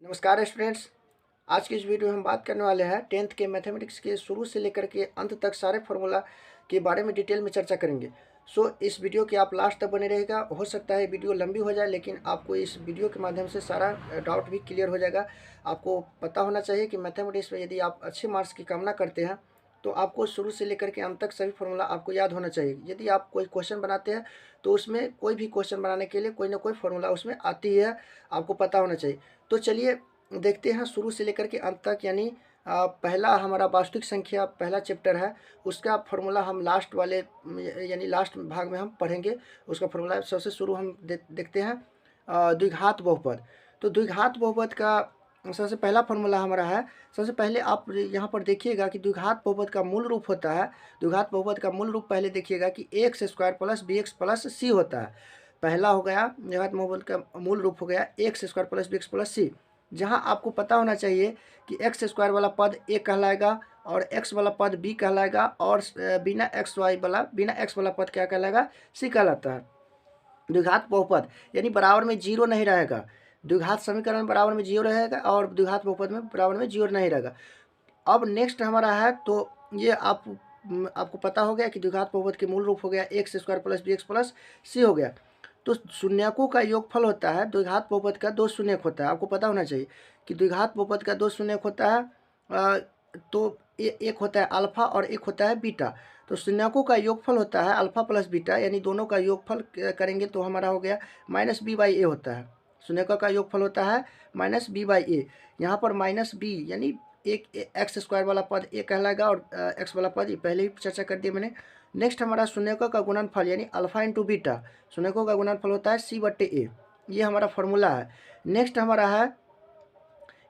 नमस्कार स्टूडेंट्स। आज की इस वीडियो में हम बात करने वाले हैं 10th के मैथमेटिक्स के शुरू से लेकर के अंत तक सारे फार्मूला के बारे में डिटेल में चर्चा करेंगे। इस वीडियो के आप लास्ट तक बने रहेगा। हो सकता है वीडियो लंबी हो जाए, लेकिन आपको इस वीडियो के माध्यम से सारा डाउट भी क्लियर हो जाएगा। आपको पता होना चाहिए कि मैथमेटिक्स में यदि आप अच्छे मार्क्स की कामना करते हैं तो आपको शुरू से लेकर के अंत तक सभी फार्मूला आपको याद होना चाहिए। यदि आप कोई क्वेश्चन बनाते हैं तो उसमें कोई भी क्वेश्चन बनाने के लिए कोई ना कोई फार्मूला उसमें आती है, आपको पता होना चाहिए। तो चलिए देखते हैं शुरू से लेकर के अंत तक। यानी पहला हमारा वास्तविक संख्या पहला चैप्टर है, उसका फार्मूला हम लास्ट वाले यानी लास्ट भाग में हम पढ़ेंगे। उसका फार्मूला सबसे शुरू हम देखते हैं द्विघात बहुपद। तो द्विघात बहुपद का सबसे पहला फार्मूला हमारा है। सबसे पहले आप यहाँ पर देखिएगा कि द्विघात बहुपद का मूल रूप होता है। द्विघात बहुपद का मूल रूप पहले देखिएगा कि x square plus b x plus c होता है। पहला हो गया द्विघात बहुपद का मूल रूप हो गया x square plus b x plus c, जहाँ आपको पता होना चाहिए कि एक्स स्क्वायर वाला पद ए कहलाएगा और एक्स वाला पद बी कहलाएगा, और बिना एक्स वाला पद क्या कहलाएगा, सी कहलाता है। द्विघात बहुपद यानी बराबर में जीरो नहीं रहेगा। द्विघात समीकरण बराबर में जीरो रहेगा और द्विघात बहुपद में बराबर में जीरो नहीं रहेगा। अब नेक्स्ट हमारा है, तो ये आपको पता हो गया कि द्विघात बहुपद के मूल रूप हो गया x square plus b x plus c हो गया। तो शून्यकों का योगफल होता है द्विघात बहुपद का, दो शून्यक होता है। आपको पता होना चाहिए कि द्विघात बहुपद का दो शून्यक होता है। तो एक होता है अल्फा और एक होता है बीटा। तो शून्यकों का योगफल होता है अल्फा प्लस बीटा, यानी दोनों का योगफल करेंगे तो हमारा हो गया माइनस बी बाई ए होता है। शून्यकों का योगफल होता है माइनस बी बाई ए। यहाँ पर माइनस बी यानी एक एक्स स्क्वायर वाला पद ए कहलाएगा और एक्स वाला पद पहले ही चर्चा कर दिया मैंने। नेक्स्ट हमारा शून्यकों का गुणनफल यानी अल्फा इंटू बीटा। शून्यकों का गुणनफल होता है सी बट्टे ए। ये हमारा फॉर्मूला है। नेक्स्ट हमारा है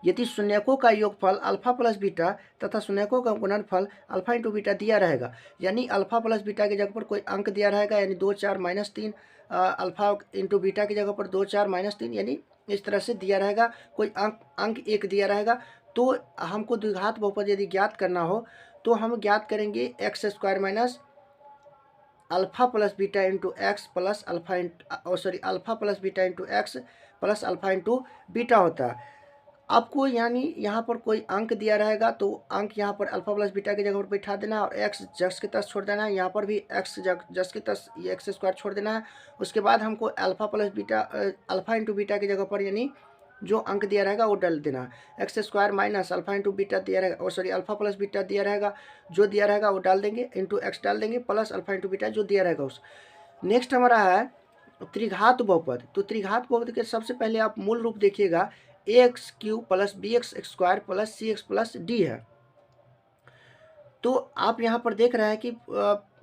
यदि शून्यकों का योगफल अल्फा प्लस बीटा तथा शून्यकों का गुणनफल अल्फा इंटू बीटा दिया रहेगा, यानी अल्फा प्लस बीटा की जगह पर कोई अंक दिया रहेगा, यानी 2 4 माइनस 3, अल्फा इंटू बीटा की जगह पर 2 4 माइनस 3, यानी इस तरह से दिया रहेगा। कोई अंक एक दिया रहेगा। तो हमको द्विघात बहुपद यदि ज्ञात करना हो तो हम ज्ञात करेंगे x square minus alpha plus beta into x plus alpha plus beta into x plus alpha into beta होता है। आपको यानी यहाँ पर कोई अंक दिया रहेगा तो अंक यहाँ पर अल्फा प्लस बीटा की जगह पर बैठा देना है और एक्स जस के तस छोड़ देना है। यहाँ पर भी एक्स जस के तस ये एक्स स्क्वायर छोड़ देना है। उसके बाद हमको alpha plus beta alpha into beta की जगह पर यानी जो अंक दिया रहेगा वो डाल देना है। X square minus alpha into beta दिया रहेगा, अल्फा प्लस बीटा दिया रहेगा, जो दिया रहेगा वो डाल देंगे, इंटू एक्स डाल देंगे, प्लस अल्फा इंटू बीटा जो दिया रहेगा उस। नेक्स्ट हमारा है त्रिघात बहुपद। तो त्रिघात बहुपद के सबसे पहले आप मूल रूप देखिएगा, a x cube plus b x square plus c x plus d है। तो आप यहाँ पर देख रहे हैं कि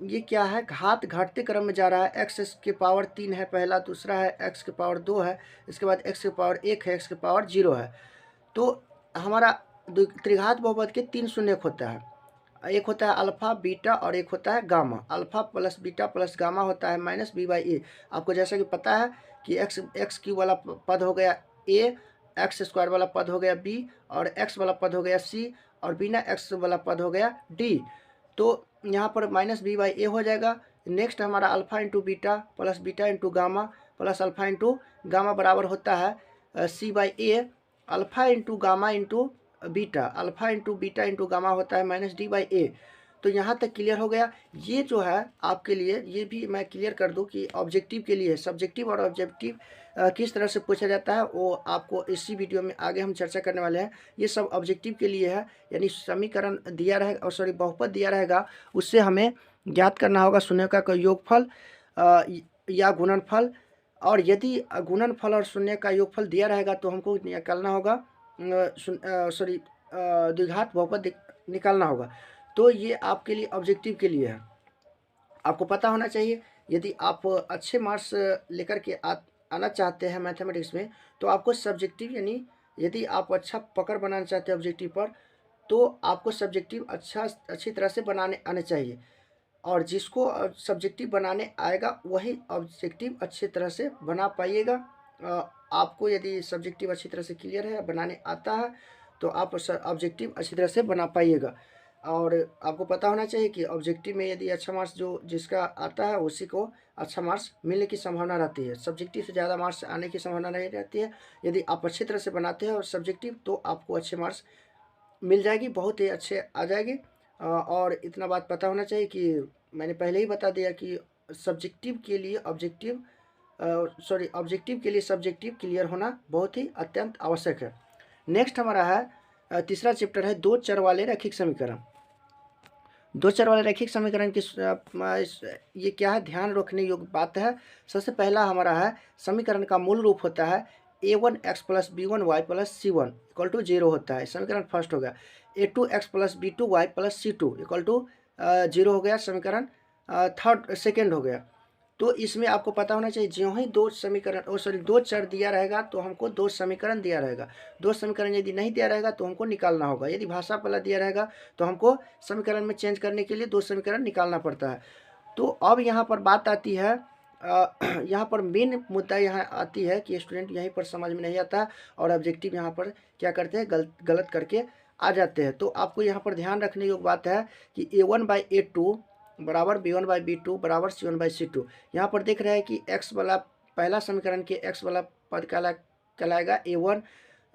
ये क्या है, घात घटते क्रम में जा रहा है। एक्स के पावर 3 है पहला, दूसरा है एक्स के पावर 2 है, इसके बाद एक्स के पावर 1 है, एक्स के पावर 0 है। तो हमारा त्रिघात बहुपद के 3 शून्यक होता है। एक होता है अल्फा बीटा और एक होता है gamma. Alpha plus beta plus gamma होता है माइनस बी बाई ए। आपको जैसा कि पता है कि एक्स क्यू वाला पद हो गया ए, एक्स स्क्वायर वाला पद हो गया बी, और एक्स वाला पद हो गया सी, और बिना एक्स वाला पद हो गया डी। तो यहाँ पर माइनस बी बाई ए हो जाएगा। नेक्स्ट हमारा alpha into beta into gamma plus alpha into gamma बराबर होता है c by a. Alpha into gamma into beta, alpha into beta into gamma होता है माइनस डी बाई ए। तो यहाँ तक क्लियर हो गया। ये जो है आपके लिए, ये भी मैं क्लियर कर दूं कि ऑब्जेक्टिव के लिए सब्जेक्टिव और ऑब्जेक्टिव किस तरह से पूछा जाता है वो आपको इसी वीडियो में आगे हम चर्चा करने वाले हैं। ये सब ऑब्जेक्टिव के लिए है, यानी समीकरण दिया रहेगा और बहुपद दिया रहेगा, उससे हमें ज्ञात करना होगा शून्यका का योगफल या गुणनफल। और यदि गुणनफल और शून्य का योगफल दिया रहेगा तो हमको निकालना होगा द्विघात बहुपद निकालना होगा। तो ये आपके लिए ऑब्जेक्टिव के लिए है, आपको पता होना चाहिए। यदि आप अच्छे मार्क्स लेकर के आना चाहते हैं मैथमेटिक्स में, तो आपको सब्जेक्टिव यानी यदि आप अच्छा पकड़ बनाना चाहते हैं ऑब्जेक्टिव पर, तो आपको सब्जेक्टिव अच्छी तरह से बनाने आने चाहिए। और जिसको सब्जेक्टिव बनाने आएगा वही ऑब्जेक्टिव अच्छी तरह से बना पाइएगा। आपको यदि सब्जेक्टिव अच्छी तरह से क्लियर है, बनाने आता है, तो आप ऑब्जेक्टिव अच्छी तरह से बना पाइएगा। और आपको पता होना चाहिए कि ऑब्जेक्टिव में यदि अच्छा मार्क्स जो जिसका आता है उसी को अच्छा मार्क्स मिलने की संभावना रहती है। सब्जेक्टिव से ज़्यादा मार्क्स आने की संभावना नहीं रहती है। यदि आप अच्छी तरह से बनाते हैं और सब्जेक्टिव, तो आपको अच्छे मार्क्स मिल जाएगी, बहुत ही अच्छे आ जाएगी। और इतना बात पता होना चाहिए कि मैंने पहले ही बता दिया कि सब्जेक्टिव के लिए ऑब्जेक्टिव ऑब्जेक्टिव के लिए सब्जेक्टिव क्लियर होना बहुत ही अत्यंत आवश्यक है। नेक्स्ट हमारा है तीसरा चैप्टर है दो चर वाले रैखिक समीकरण। दो चर वाले रैखिक समीकरण की ये क्या है, ध्यान रखने योग्य बात है। सबसे पहला हमारा है, समीकरण का मूल रूप होता है a1x plus b1y plus c1 equal to 0 होता है, समीकरण फर्स्ट हो गया। a2x plus b2y plus c2 equal to 0 हो गया, समीकरण थर्ड सेकेंड हो गया। तो इसमें आपको पता होना चाहिए, ज्यों ही दो समीकरण दो चर दिया रहेगा तो हमको दो समीकरण दिया रहेगा। दो समीकरण यदि नहीं दिया रहेगा तो हमको निकालना होगा। यदि भाषा वाला दिया रहेगा तो हमको समीकरण में चेंज करने के लिए दो समीकरण निकालना पड़ता है। तो अब यहाँ पर बात आती है, यहाँ पर मेन मुद्दा यहाँ आती है कि स्टूडेंट यहीं पर समझ में नहीं आता और ऑब्जेक्टिव यहाँ पर क्या करते हैं, गलत करके आ जाते हैं। तो आपको यहाँ पर ध्यान रखने योग्य बात है कि a1/a2 बराबर b1 बाई b2 बराबर c1 बाई c2। यहाँ पर देख रहे हैं कि x वाला पहला समीकरण के x वाला पद कहलाएगा a1,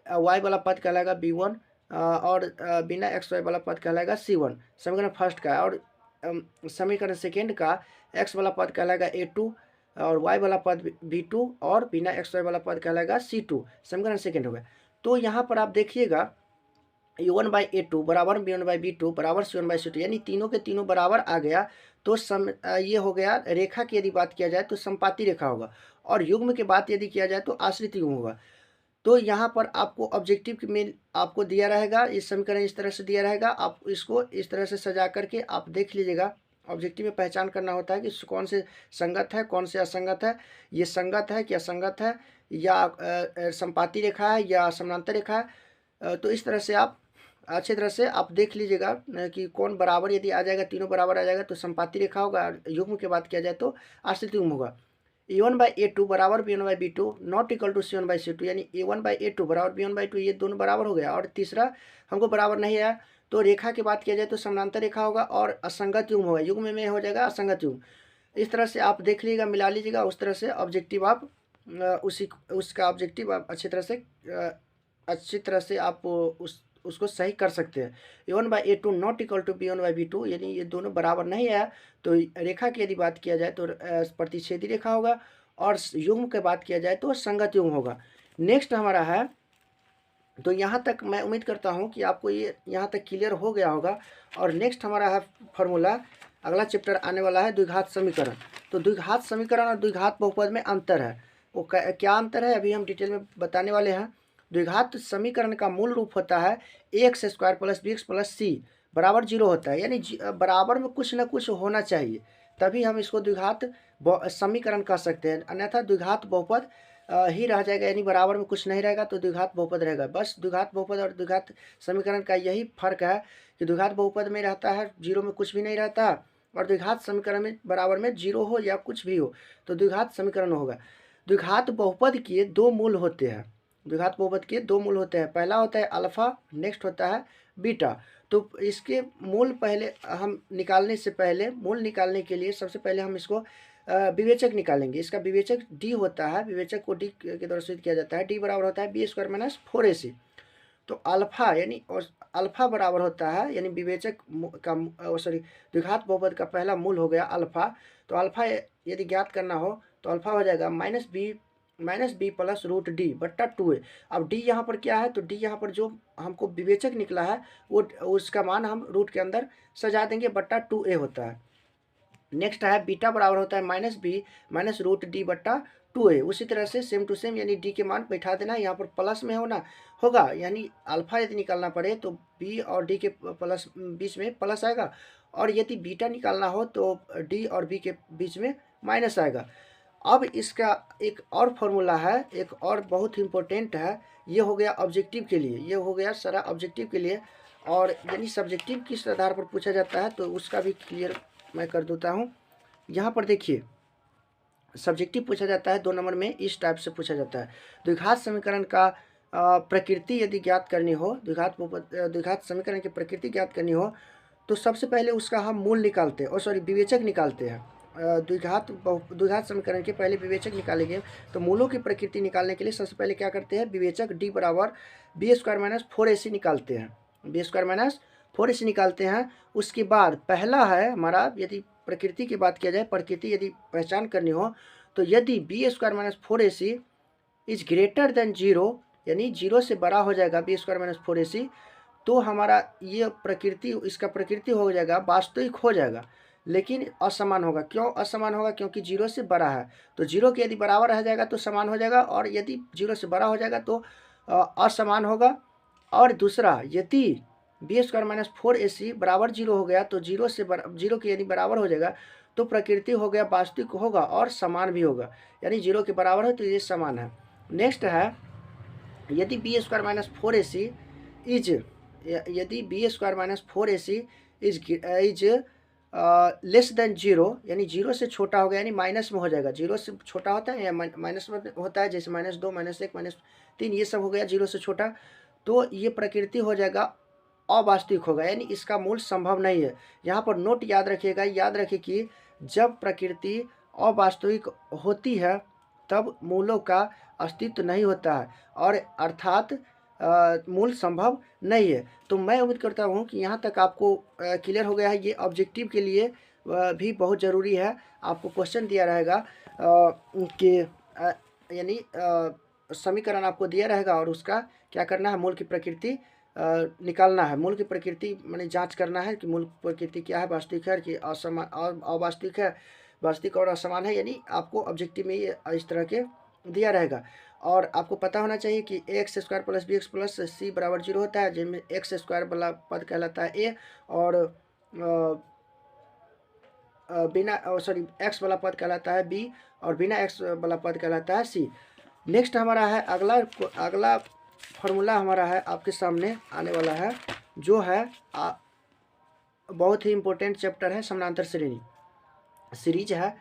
y वाला पद कहलाएगा b1 और बिना x y वाला पद कहलाएगा c1, समीकरण फर्स्ट का। और समीकरण सेकेंड का x वाला पद कहलाएगा a2 और y वाला पद b2 और बिना x y वाला पद कहलाएगा c2, समीकरण सेकेंड हो गया। तो यहाँ पर आप देखिएगा a1/a2 बराबर b1/b2 बराबर c1 बाई c2, यानी तीनों के तीनों बराबर आ गया। तो ये हो गया। रेखा की यदि बात किया जाए तो समपाती रेखा होगा, और युग्म की बात यदि किया जाए तो आश्रित युग्म होगा। तो यहाँ पर आपको ऑब्जेक्टिव में आपको दिया रहेगा, इस समीकरण इस तरह से दिया रहेगा, आप इसको इस तरह से सजा करके आप देख लीजिएगा। ऑब्जेक्टिव में पहचान करना होता है कि कौन से संगत है, कौन से असंगत है, ये संगत है कि असंगत है, या समपाती रेखा है या समानांतर रेखा है। तो इस तरह से आप अच्छी तरह से आप देख लीजिएगा कि कौन बराबर यदि आ जाएगा, तीनों बराबर आ जाएगा तो समपाती रेखा होगा। युग्म की बात किया जाए तो आश्रित युग्म होगा। a1/a2 बराबर b1/b2 not equal to c1/c2, यानी a1/a2 बराबर b1/2, ये दोनों बराबर हो गया। और तीसरा हमको बराबर नहीं आया, तो रेखा की बात किया जाए तो समानांतर रेखा होगा और असंगत युग्म होगा, युग्म में हो जाएगा असंगत युग्म। इस तरह से आप देख लीजिएगा, मिला लीजिएगा, उस तरह से ऑब्जेक्टिव आप उसका ऑब्जेक्टिव आप अच्छी तरह से आप उसको सही कर सकते हैं। a1/a2 not equal to b1/b2, यानी ये दोनों बराबर नहीं है। तो रेखा की यदि बात किया जाए तो प्रतिच्छेदी रेखा होगा, और युग्म की बात किया जाए तो संगत युग्म होगा। नेक्स्ट हमारा है, तो यहाँ तक मैं उम्मीद करता हूँ कि आपको ये यहाँ तक क्लियर हो गया होगा। और नेक्स्ट हमारा है फॉर्मूला, अगला चैप्टर आने वाला है द्विघात समीकरण। तो द्विघात समीकरण और द्विघात बहुपद में अंतर है, वो क्या अंतर है अभी हम डिटेल में बताने वाले हैं। द्विघात समीकरण का मूल रूप होता है ax square plus bx plus c बराबर 0 होता है, यानी बराबर में कुछ ना कुछ होना चाहिए, तभी हम इसको द्विघात समीकरण कह सकते हैं। अन्यथा द्विघात बहुपद ही रह जाएगा, यानी बराबर में कुछ नहीं रहेगा तो द्विघात बहुपद रहेगा। बस द्विघात बहुपद और द्विघात समीकरण का यही फर्क है कि द्विघात बहुपद में रहता है 0 में कुछ भी नहीं रहता, और द्विघात समीकरण में बराबर में 0 हो या कुछ भी हो तो द्विघात समीकरण होगा। द्विघात बहुपद के दो मूल होते हैं, द्विघात बहुपद के दो मूल होते हैं। पहला होता है अल्फा, नेक्स्ट होता है बीटा। तो इसके मूल पहले हम निकालने से पहले, मूल निकालने के लिए सबसे पहले हम इसको विवेचक निकालेंगे। इसका विवेचक डी होता है, विवेचक को डी के द्वारा सूचित किया जाता है। डी बराबर होता है बी स्क्वायर माइनस 4ac। तो अल्फा यानी अल्फा बराबर होता है, यानी विवेचक का द्विघात बहुपद का पहला मूल हो गया अल्फा। तो अल्फा यदि ज्ञात करना हो तो अल्फा हो जाएगा minus b plus root d बट्टा 2a। अब डी यहाँ पर क्या है, तो डी यहाँ पर जो हमको विवेचक निकला है वो उसका मान हम रूट के अंदर सजा देंगे, बट्टा 2a होता है। नेक्स्ट है बीटा बराबर होता है minus b minus root d बट्टा 2a। उसी तरह से सेम टू सेम, यानी डी के मान बैठा देना, यहाँ पर प्लस में होगा, यानी अल्फा यदि निकालना पड़े तो बी और डी के प्लस बीच में प्लस आएगा, और यदि बीटा निकालना हो तो डी और बी के बीच में माइनस आएगा। अब इसका एक और फॉर्मूला है, एक और बहुत इम्पोर्टेंट है, ये हो गया ऑब्जेक्टिव के लिए, ये हो गया सारा ऑब्जेक्टिव के लिए। और यानी सब्जेक्टिव किस आधार पर पूछा जाता है तो उसका भी क्लियर मैं कर देता हूँ। यहाँ पर देखिए, सब्जेक्टिव पूछा जाता है 2 नंबर में, इस टाइप से पूछा जाता है। द्विघात समीकरण का प्रकृति यदि ज्ञात करनी हो, द्विघात समीकरण की प्रकृति ज्ञात करनी हो तो सबसे पहले उसका हम मूल निकालते हैं, विवेचक निकालते हैं। द्विघात समीकरण के पहले विवेचक निकालेंगे। तो मूलों की प्रकृति निकालने के लिए सबसे पहले क्या करते हैं, विवेचक डी बराबर बी स्क्वायर माइनस 4ac निकालते हैं, बी स्क्वायर माइनस 4ac निकालते हैं। उसके बाद पहला है हमारा, यदि प्रकृति की बात किया जाए, प्रकृति यदि पहचान करनी हो तो यदि b square minus 4ac is greater than 0, यानी 0 से बड़ा हो जाएगा बी स्क्वायर माइनस 4ac, तो हमारा ये प्रकृति, इसका प्रकृति हो जाएगा वास्तविक हो जाएगा, लेकिन असमान होगा। क्यों असमान होगा, क्योंकि 0 से बड़ा है। तो 0 के यदि बराबर रह जाएगा तो समान हो जाएगा, और यदि 0 से बड़ा हो जाएगा तो असमान होगा। और दूसरा, यदि बी स्क्वायर माइनस 4ac बराबर 0 हो गया तो 0 के यदि बराबर हो जाएगा तो प्रकृति हो गया वास्तविक होगा और समान भी होगा, यानी 0 के बराबर है तो ये समान है। नेक्स्ट है, यदि b square minus 4ac is, यदि b square minus 4ac is less than 0, यानी 0 से छोटा हो गया, यानी माइनस में हो जाएगा। 0 से छोटा होता है या माइनस में होता है, जैसे -2, -1, -3, ये सब हो गया 0 से छोटा, तो ये प्रकृति हो जाएगा अवास्तविक होगा, यानी इसका मूल संभव नहीं है। यहाँ पर नोट याद रखिएगा, याद रखिए कि जब प्रकृति अवास्तविक होती है तब मूलों का अस्तित्व नहीं होता है, और अर्थात मूल संभव नहीं है। तो मैं उम्मीद करता हूँ कि यहाँ तक आपको क्लियर हो गया है। ये ऑब्जेक्टिव के लिए भी बहुत ज़रूरी है। आपको क्वेश्चन दिया रहेगा कि यानी समीकरण आपको दिया रहेगा और उसका क्या करना है, मूल की प्रकृति निकालना है। मूल की प्रकृति मैंने जांच करना है कि मूल प्रकृति क्या है, वास्तविक है कि अवास्तविक है, वास्तविक और असमान है, यानी आपको ऑब्जेक्टिव में ये इस तरह के दिया रहेगा। और आपको पता होना चाहिए कि x square plus b x plus c बराबर 0 होता है, जिनमें एक्स स्क्वायर वाला पद कहलाता है ए, और एक्स वाला पद कहलाता है बी, और बिना एक्स वाला पद कहलाता है सी। नेक्स्ट हमारा है अगला फॉर्मूला हमारा है आपके सामने आने वाला है, जो है बहुत ही इम्पोर्टेंट चैप्टर है, समानांतर श्रेणी सीरीज है।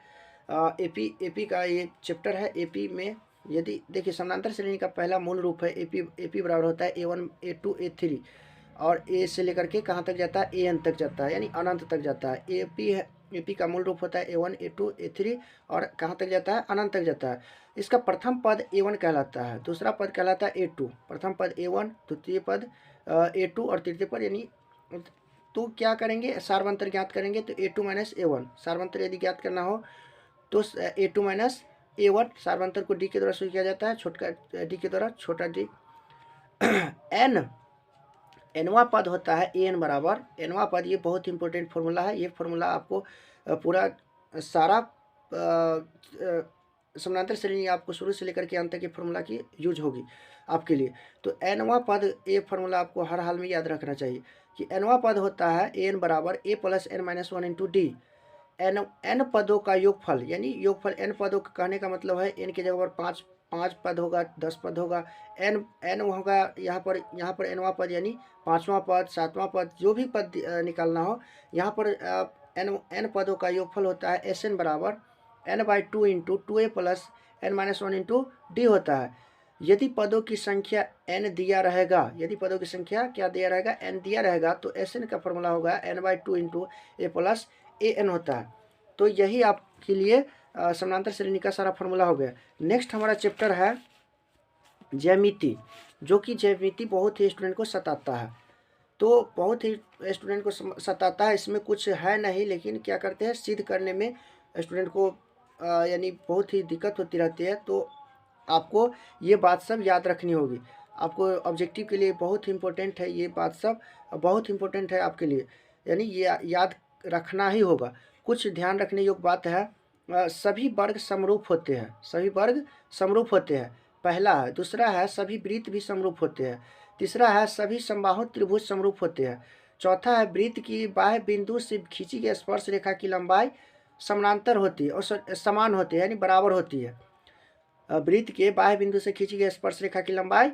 एपी का ये चैप्टर है। एपी में यदि देखिए, समानांतर श्रेणी का पहला मूल रूप है एपी बराबर होता है a1 a2 a3, और ए से लेकर के कहाँ तक जाता है, an तक जाता है, यानी अनंत तक जाता है। एपी का मूल रूप होता है a1 a2 a3, और कहाँ तक जाता है, अनंत तक जाता है। इसका प्रथम पद a1 कहलाता है, दूसरा पद कहलाता है a2, प्रथम पद a1, द्वितीय पद a2 और तृतीय पद, यानी तो क्या करेंगे, सार्वंतर ज्ञात करेंगे। तो a2 माइनस a1 सार्वंतर यदि ज्ञात करना हो तो a2 माइनस a1 सार्वंतर को d के द्वारा शुरू किया जाता है, छोटा d के द्वारा, छोटा d। एनवा पद होता है an बराबर, एनवा पद, ये बहुत इंपॉर्टेंट फॉर्मूला है। ये फॉर्मूला आपको पूरा सारा समानांतर श्रेणी आपको शुरू से लेकर के अंत तक के फॉर्मूला की यूज होगी आपके लिए। तो एनवा पद, ये फॉर्मूला आपको हर हाल में याद रखना चाहिए कि एनवा पद होता है an बराबर a plus n minus 1 into D. n पदों का योगफल, यानी योगफल n पदों का कहने का मतलब है n की जगह पर 5 पद होगा, 10 पद होगा, n होगा यहाँ पर nवा पद, यानी 5वां पद, 7वां पद, जो भी पद निकालना हो, यहाँ पर n पदों का योगफल होता है Sn बराबर n/2 into 2a plus n minus 1 into D होता है। यदि पदों की संख्या n दिया रहेगा, यदि पदों की संख्या क्या दिया रहेगा, n दिया रहेगा, तो Sn का फॉर्मूला होगा n/2 into a plus an होता है। तो यही आपके लिए समानांतर श्रेणी का सारा फॉर्मूला हो गया। नेक्स्ट हमारा चैप्टर है ज्यामिति, जो कि ज्यामिति बहुत ही स्टूडेंट को सताता है, तो बहुत ही स्टूडेंट को सताता है। इसमें कुछ है नहीं, लेकिन क्या करते हैं, सिद्ध करने में स्टूडेंट को यानी बहुत ही दिक्कत होती रहती है। तो आपको ये बात सब याद रखनी होगी, आपको ऑब्जेक्टिव के लिए बहुत ही इम्पोर्टेंट है, ये बात सब बहुत इम्पोर्टेंट है आपके लिए, यानी ये याद रखना ही होगा। कुछ ध्यान रखने योग्य बात है, सभी वर्ग समरूप होते हैं, सभी वर्ग समरूप होते हैं, पहला है। दूसरा है, सभी वृत्त भी समरूप होते हैं। तीसरा है, सभी समबाहु त्रिभुज समरूप होते हैं। चौथा है, वृत्त की बाह्य बिंदु से खींची गई स्पर्श रेखा की लंबाई समानांतर होती है और समान होती है, यानी बराबर होती है। वृत्त के बाह्य बिंदु से खींची गई स्पर्श रेखा की लंबाई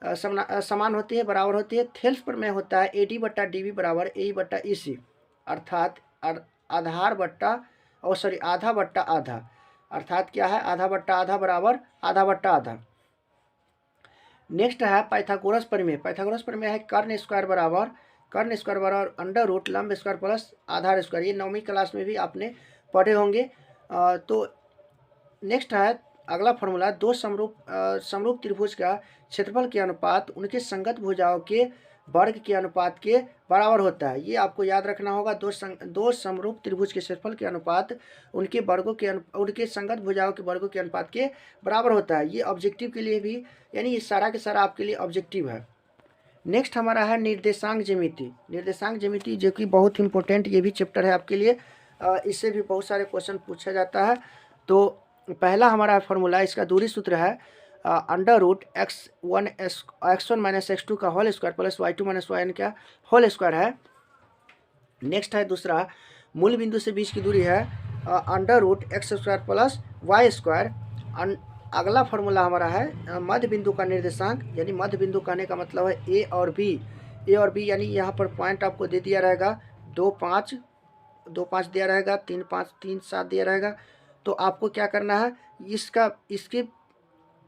समान होती है, बराबर होती है। थेल्स प्रमेय होता है AD बट्टा DB बराबर AE बट्टा EC, अर्थात आधा बट्टा आधा, अर्थात क्या है, आधा बट्टा आधा बराबर आधा बट्टा आधा। नेक्स्ट है पाइथागोरस प्रमेय। पाइथागोरस प्रमेय है कर्ण स्क्वायर बराबर अंडर रूट लंब स्क्वायर प्लस आधार स्क्वायर। ये 9वीं क्लास में भी आपने पढ़े होंगे। तो नेक्स्ट है अगला फॉर्मूला, दो समरूप त्रिभुज का क्षेत्रफल के अनुपात उनके संगत भुजाओं के वर्ग के अनुपात के बराबर होता है। ये आपको याद रखना होगा, दो समरूप त्रिभुज के क्षेत्रफल के अनुपात उनके संगत भुजाओं के वर्गों के अनुपात के बराबर होता है। ये ऑब्जेक्टिव के लिए भी, यानी ये सारा के सारा आपके लिए ऑब्जेक्टिव है। नेक्स्ट हमारा है निर्देशांक ज्यामिति। निर्देशांक ज्यामिति जो कि बहुत इंपॉर्टेंट ये भी चैप्टर है आपके लिए, इससे भी बहुत सारे क्वेश्चन पूछा जाता है। तो पहला हमारा फॉर्मूला, इसका दूरी सूत्र है x1 माइनस x2 का whole square plus y2 minus yn का होल स्क्वायर है। नेक्स्ट है दूसरा, मूल बिंदु से बीच की दूरी है x² प्लस y स्क्वायर। अगला फॉर्मूला हमारा है मध्य बिंदु का निर्देशांक, यानी मध्य बिंदु कहने का मतलब है ए और बी यानी यहाँ पर पॉइंट आपको दे दिया रहेगा 2 5 दिया रहेगा, 3 5 3 7 दिया रहेगा। तो आपको क्या करना है,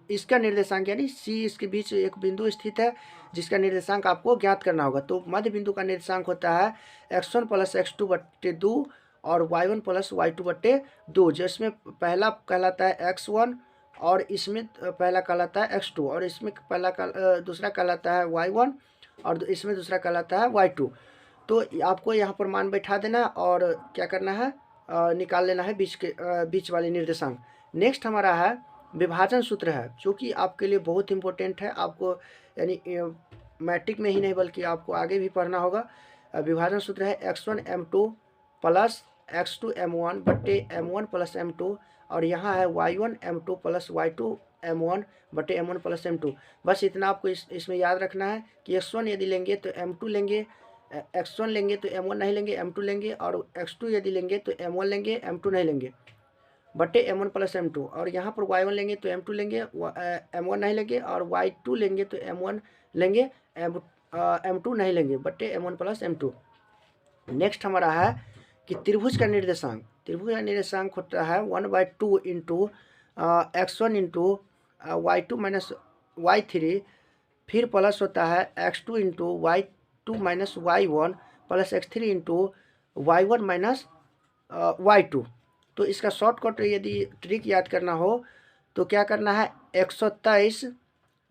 इसका निर्देशांक यानी सी, इसके बीच एक बिंदु स्थित है जिसका निर्देशांक आपको ज्ञात करना होगा। तो मध्य बिंदु का निर्देशांक होता है x1 प्लस x2 बट्टे 2 और y1 प्लस y2 बट्टे 2, जिसमें पहला कहलाता है x1 और इसमें पहला कहलाता है x2 और इसमें दूसरा कहलाता है y1 और इसमें दूसरा कहलाता है y2। तो आपको यहाँ पर मान बैठा देना और क्या करना है, निकाल लेना है बीच वाले निर्देशांक। नेक्स्ट हमारा है विभाजन सूत्र है, जो कि आपके लिए बहुत इंपॉर्टेंट है, आपको यानी मैट्रिक में ही नहीं बल्कि आपको आगे भी पढ़ना होगा। विभाजन सूत्र है x1 m2 plus x2 m1 बट्टे m1 प्लस m2 और यहाँ है y1 m2 plus y2 m1 बटे m1 प्लस m2। बस इतना आपको इसमें याद रखना है कि x1 यदि लेंगे तो m2 लेंगे, x1 लेंगे तो m1 नहीं लेंगे, m2 लेंगे, और x2 यदि लेंगे तो m1 लेंगे, m2 नहीं लेंगे, बटे m1 प्लस m2। और यहाँ पर y1 लेंगे तो m2 लेंगे, m1 नहीं लेंगे, और y2 लेंगे तो m1 लेंगे, m2 नहीं लेंगे, बटे m1 प्लस m2। नेक्स्ट हमारा है कि त्रिभुज का निर्देशांक होता है 1/2 into x1 into y2 minus y3, फिर प्लस होता है x2 into y2 minus y1 plus x3 into y1 minus y2। तो इसका शॉर्टकट यदि ट्रिक याद करना हो तो क्या करना है, 123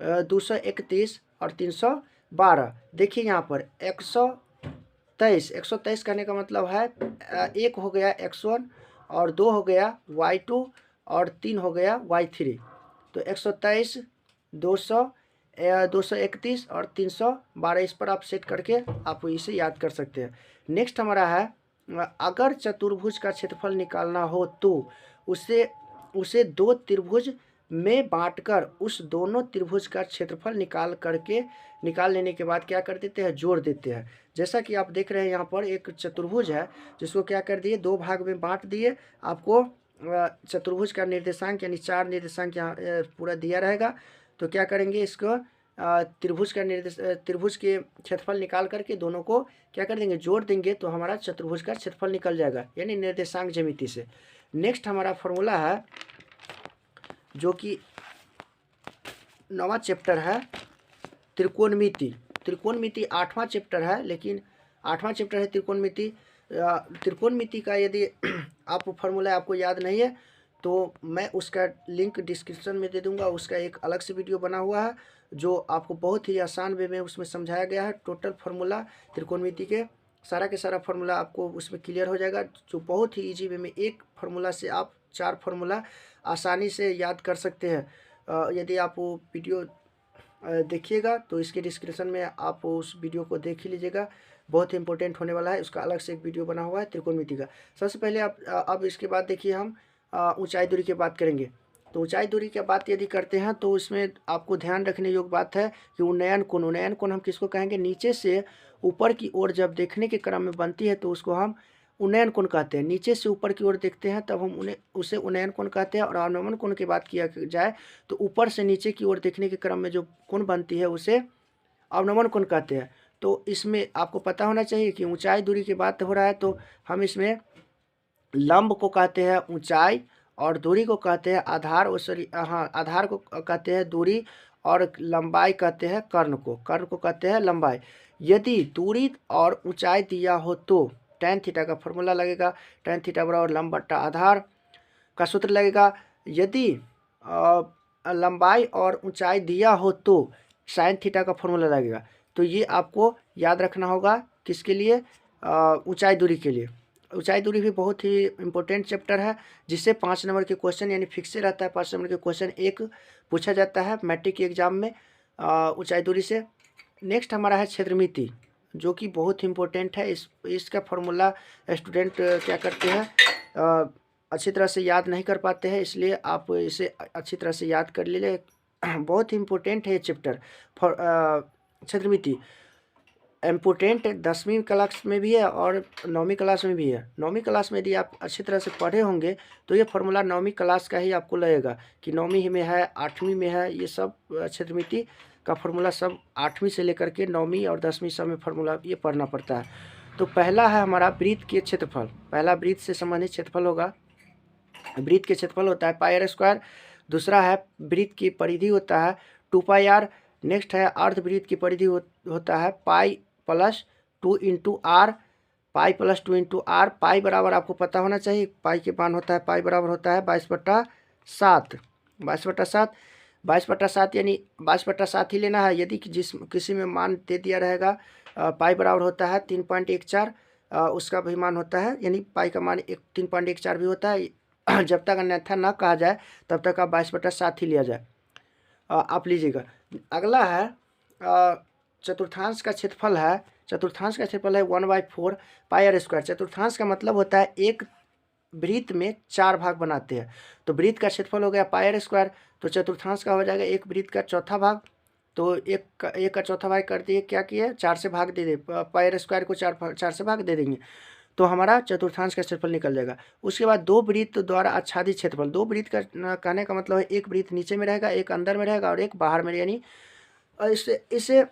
231 और 312। देखिए यहाँ पर 123 कहने का मतलब है एक हो गया x1 और 2 हो गया y2 और 3 हो गया y3। तो 123 231 और 312, इस पर आप सेट करके आप इसे याद कर सकते हैं। नेक्स्ट हमारा है अगर चतुर्भुज का क्षेत्रफल निकालना हो तो उसे दो त्रिभुज में बांटकर उस दोनों त्रिभुज का क्षेत्रफल निकाल लेने के बाद क्या कर देते हैं, जोड़ देते हैं। जैसा कि आप देख रहे हैं यहाँ पर एक चतुर्भुज है जिसको क्या कर दिए, 2 भाग में बांट दिए। आपको चतुर्भुज का निर्देशांक यानी 4 निर्देशांक यहाँ पूरा दिया रहेगा। तो क्या करेंगे, इसको त्रिभुज के क्षेत्रफल निकाल करके दोनों को क्या कर देंगे, जोड़ देंगे, तो हमारा चतुर्भुज का क्षेत्रफल निकल जाएगा, यानी निर्देशांक ज्यामिति से। नेक्स्ट हमारा फॉर्मूला है जो कि 9वां चैप्टर है, त्रिकोणमिति। 8वां चैप्टर है, लेकिन 8वां चैप्टर है त्रिकोणमिति। त्रिकोणमिति का यदि आप फॉर्मूला आपको याद नहीं है तो मैं उसका लिंक डिस्क्रिप्शन में दे दूंगा। उसका एक अलग से वीडियो बना हुआ है जो आपको बहुत ही आसान वे में उसमें समझाया गया है। टोटल फार्मूला त्रिकोणमिति के सारा फार्मूला आपको उसमें क्लियर हो जाएगा, जो बहुत ही इजी वे में एक फार्मूला से आप 4 फार्मूला आसानी से याद कर सकते हैं। यदि आप वो वीडियो देखिएगा तो इसके डिस्क्रिप्शन में आप उस वीडियो को देख ही लीजिएगा, बहुत ही इंपॉर्टेंट होने वाला है। उसका अलग से एक वीडियो बना हुआ है त्रिकोणमिति का। सबसे पहले आप अब इसके बाद देखिए हम ऊंचाई दूरी की बात करेंगे। तो ऊंचाई दूरी की बात यदि करते हैं तो इसमें आपको ध्यान रखने योग्य बात है कि उन्नयन कोण हम किसको कहेंगे, नीचे से ऊपर की ओर जब देखने के क्रम में बनती है तो उसको हम उन्नयन कोण कहते हैं। नीचे से ऊपर की ओर देखते हैं तब हम उसे उन्नयन कोण कहते हैं। और अवनमन कोण की बात किया जाए तो ऊपर से नीचे की ओर देखने के क्रम में जो कोण बनती है उसे अवनमन कोण कहते हैं। तो इसमें आपको पता होना चाहिए कि ऊंचाई दूरी की बात हो रहा है तो हम इसमें लंब को कहते हैं ऊंचाई और दूरी को कहते हैं आधार, आधार को कहते हैं दूरी और लंबाई कहते हैं कर्ण को कहते हैं लंबाई। यदि दूरी और ऊंचाई दिया हो तो tan थीटा का फॉर्मूला लगेगा, tan थीटा बराबर लंब बट्टा आधार। का सूत्र लगेगा। यदि लंबाई और ऊंचाई दिया हो तो साइन थीटा का फॉर्मूला लगेगा। तो ये आपको याद रखना होगा, किसके लिए, ऊंचाई दूरी के लिए। ऊंचाई दूरी भी बहुत ही इंपॉर्टेंट चैप्टर है, जिससे 5 नंबर के क्वेश्चन यानी फिक्स रहता है। 5 नंबर के क्वेश्चन एक पूछा जाता है मैट्रिक के एग्जाम में ऊंचाई दूरी से। नेक्स्ट हमारा है क्षेत्रमिति, जो कि बहुत इंपॉर्टेंट है। इसका फॉर्मूला स्टूडेंट क्या करते हैं, अच्छी तरह से याद नहीं कर पाते हैं, इसलिए आप इसे अच्छी तरह से याद कर लीजिए। बहुत ही इम्पोर्टेंट है ये चैप्टर फॉर क्षेत्रमिति। इम्पोर्टेंट 10वीं क्लास में भी है और 9वीं क्लास में भी है। 9वीं क्लास में यदि आप अच्छी तरह से पढ़े होंगे तो ये फॉर्मूला 9वीं क्लास का ही आपको लगेगा कि 9वीं में है, 8वीं में है। ये सब क्षेत्रमिति का फॉर्मूला सब 8वीं से लेकर के 9वीं और 10वीं सब में फॉर्मूला ये पढ़ना पड़ता है। तो पहला है हमारा वृत्त के क्षेत्रफल। पहला वृत्त से संबंधित क्षेत्रफल होगा। वृत्त के क्षेत्रफल होता है पाई आर स्क्वायर। दूसरा है वृत्त की परिधि होता है 2 पाई आर। नेक्स्ट है अर्धवृत्त की परिधि होता है pi plus 2 into r. Pi plus 2 into r. Pi बराबर आपको पता होना चाहिए, पाई के मान होता है, पाई बराबर होता है 22/7। 22/7 22/7 यानी 22/7 ही लेना है। यदि किसी में मान दे दिया रहेगा पाई बराबर होता है 3.14, उसका भी मान होता है, यानी पाई का मान 3.14 भी होता है। जब तक अन्यथा ना कहा जाए तब तक आप 22/7 ही लिया जाए, आप लीजिएगा। अगला है चतुर्थांश का क्षेत्रफल है। चतुर्थांश का क्षेत्रफल है 1/4 पाई आर स्क्वायर। चतुर्थांश का मतलब होता है एक वृत्त में 4 भाग बनाते हैं। तो वृत्त का क्षेत्रफल हो गया पाई आर स्क्वायर, तो चतुर्थांश का हो जाएगा एक वृत्त का चौथा भाग। तो एक का चौथा भाग कर दिए, क्या किए, 4 से भाग दे दे, पाई आर स्क्वायर को 4 से भाग दे देंगे, तो हमारा चतुर्थांश का क्षेत्रफल निकल जाएगा। उसके बाद दो वृत्त द्वारा आच्छादित क्षेत्रफल। दो वृत्त का कहने का मतलब है एक वृत्त नीचे में रहेगा, एक अंदर में रहेगा और एक बाहर में, यानी इसे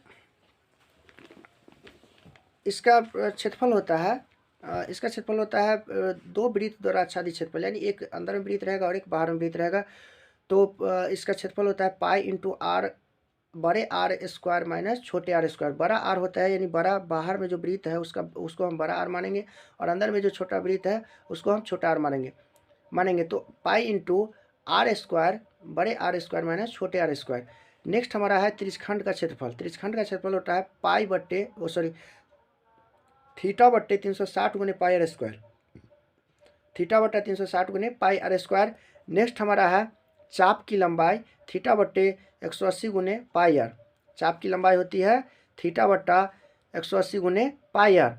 इसका क्षेत्रफल होता है, इसका क्षेत्रफल होता है दो वृत्त द्वारा आच्छादित क्षेत्रफल, यानी एक अंदर में वृत्त रहेगा और एक बाहर में वृत्त रहेगा। तो इसका क्षेत्रफल होता है पाई इंटू आर, बड़े आर स्क्वायर माइनस छोटे आर स्क्वायर। बड़ा आर होता है यानी बड़ा, बाहर में जो वृत्त है उसको हम बड़ा आर मानेंगे, और अंदर में जो छोटा वृत्त है उसको हम छोटा आर मानेंगे। तो पाई इंटू आर स्क्वायर, बड़े आर स्क्वायर माइनस छोटे आर स्क्वायर। नेक्स्ट हमारा है त्रिज्यखंड का क्षेत्रफल। त्रिज्यखंड का क्षेत्रफल होता है पाई बट्टे थीटा बट्टे 360 गुने पाई आर स्क्वायर। थीटा बट्टा 360 गुने पाई आर स्क्वायर। नेक्स्ट हमारा है चाप की लंबाई थीटा बट्टे 180 गुने पाई आर। चाप की लंबाई होती है थीटा बट्टा 180 गुने पाई आर।